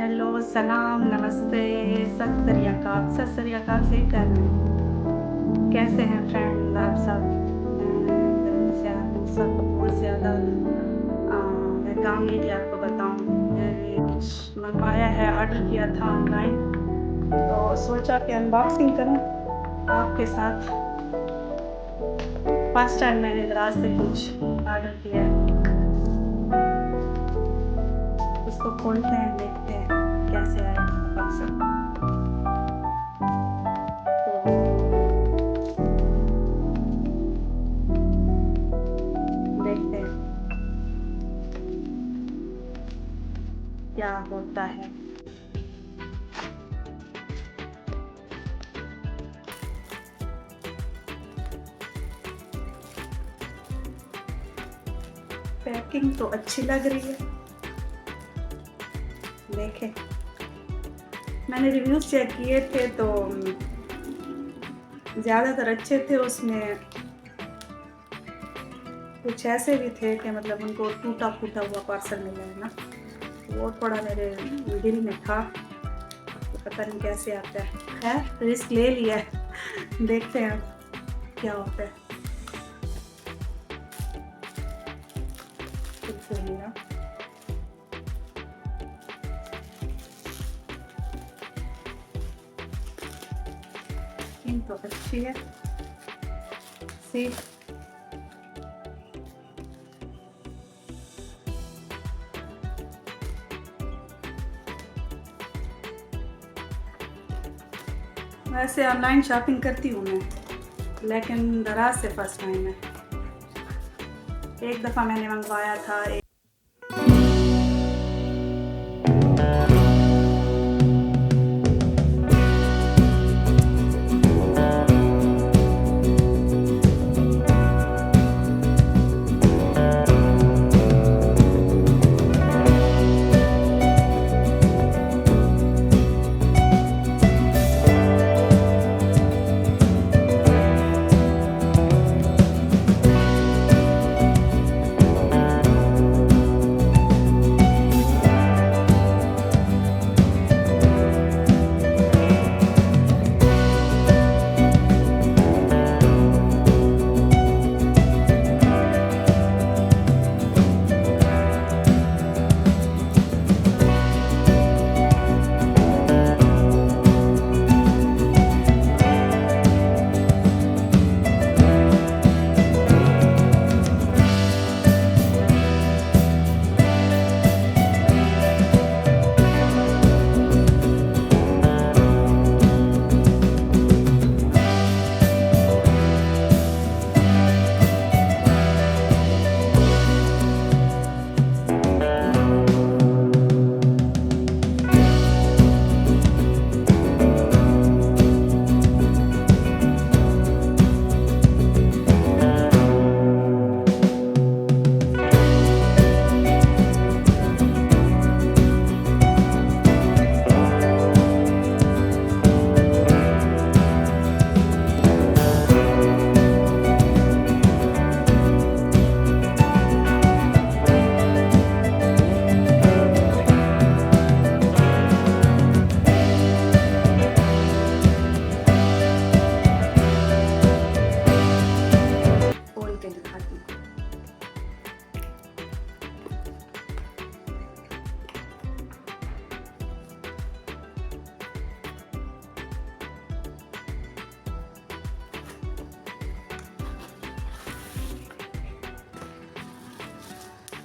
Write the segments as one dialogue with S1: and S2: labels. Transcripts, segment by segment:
S1: Hello, सलाम, नमस्ते, सत श्री अकाल से कर रहे हैं। कैसे हैं फ्रेंड आप सब? मैं से सब बहुत ज़्यादा मैं काम नहीं किया आपको बताऊँ। मैंने कुछ मंगवाया है, ऑर्डर किया था ऑनलाइन, तो सोचा कि अनबॉक्सिंग करूँ आपके साथ। फर्स्ट टाइम मैंने दराज से कुछ ऑर्डर किया है। उसको खोलते हैं, देखते हैं कैसे आएगा बक्सा। तो देखते हैं क्या होता है। पैकिंग तो अच्छी लग रही है। देखें, मैंने रिव्यूज़ चेक किए थे तो ज़्यादातर अच्छे थे। उसमें कुछ ऐसे भी थे कि मतलब उनको टूटा फूटा हुआ पार्सल मिला है ना, वो थोड़ा मेरे दिल में था, तो पता नहीं कैसे आता है। रिस्क ले लिया है, देखते हैं क्या होता है। तो अच्छी है सी। वैसे ऑनलाइन शॉपिंग करती हूँ मैं, लेकिन दराज से फर्स्ट टाइम है। एक दफ़ा मैंने मंगवाया था।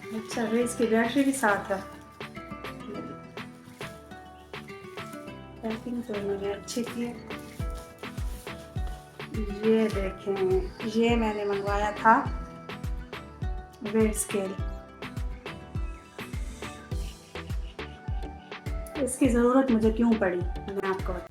S1: अच्छा, इसकी बैटरी भी साथ है। पैकिंग तो मैंने अच्छी की है। ये देखें, ये मैंने मंगवाया था वेट स्केल। इसकी ज़रूरत मुझे क्यों पड़ी, मैं आपको बताऊं।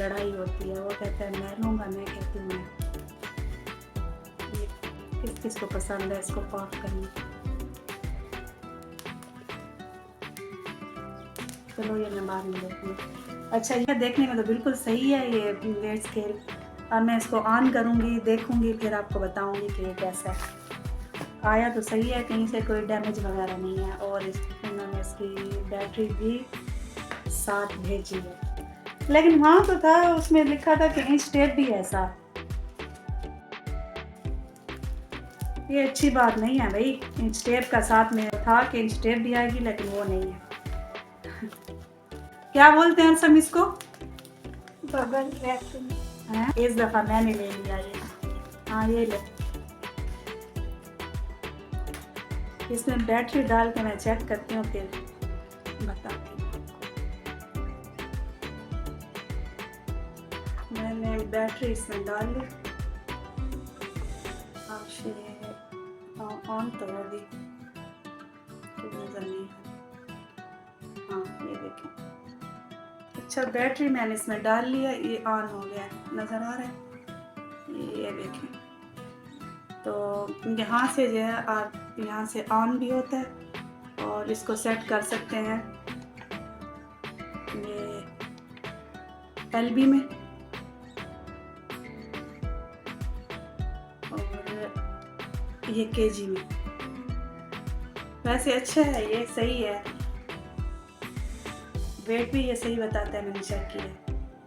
S1: लड़ाई होती है। वो कहता है मैं लूँगा, मैं कहती हूँ मैं। ये किस किस को पसंद है इसको पॉप करना। चलो ये मैं बाद में देखूँगी। अच्छा, ये देखने में तो बिल्कुल सही है ये वेट स्केल। अब मैं इसको ऑन करूँगी, देखूँगी, फिर आपको बताऊँगी कि ये कैसा है। आया तो सही है, कहीं से कोई डैमेज वगैरह नहीं है। और इन्होंने इसकी बैटरी भी साथ भेजी है, लेकिन वहाँ तो था उसमें लिखा था कि इंच टेप भी है साथ। ये अच्छी बात नहीं है भाई, इंच टेप का साथ में था कि इंच टेप भी आएगी, लेकिन वो नहीं है। क्या बोलते हैं सब इसको?
S2: Bubble wrapping.
S1: इस दफ़ा मैंने ले लिया ये। हाँ ये ले। इसमें बैटरी डाल के मैं चेक करती हूँ, फिर बताती हूँ। मैंने बैटरी इसमें डाल ली। ऑन तो होगी, नज़र नहीं। हाँ ये देखें। अच्छा, बैटरी मैंने इसमें डाल लिया, ये ऑन हो गया, नज़र आ रहा है। ये देखें, तो यहाँ से जो है आप यहाँ से ऑन भी होता है और इसको सेट कर सकते हैं ये LB में, और ये KG में। वैसे अच्छा है, ये सही है, वेट भी ये सही बताता है, मैंने चेक किया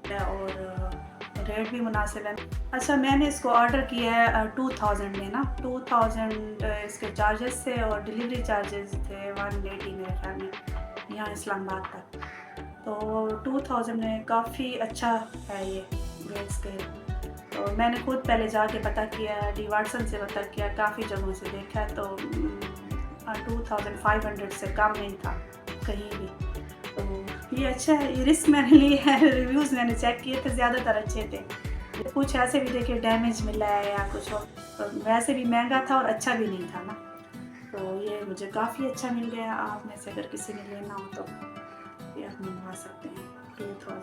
S1: है, और रेट भी मुनासिब है। अच्छा, मैंने इसको ऑर्डर किया है 2000 में ना, 2000 इसके चार्जेस थे और डिलीवरी चार्जेस थे 180 मेरे ख्याल में, यहाँ इस्लामाबाद तक। तो 2000 में काफ़ी अच्छा है ये वेट स्केल। तो मैंने खुद पहले जाके पता किया, डी वाटसन से पता किया, काफ़ी जगहों से देखा, तो 2500 से कम नहीं था कहीं भी। तो ये अच्छा है, ये रिस्क मैंने लिए है। रिव्यूज़ मैंने चेक किए थे, ज़्यादातर अच्छे थे। कुछ ऐसे भी देखिए डैमेज मिला है या कुछ और, तो वैसे भी महंगा था और अच्छा भी नहीं था ना, तो ये मुझे काफ़ी अच्छा मिल गया। आप में से अगर किसी ने लेना हो तो ये आप मंगवा सकते हैं 2000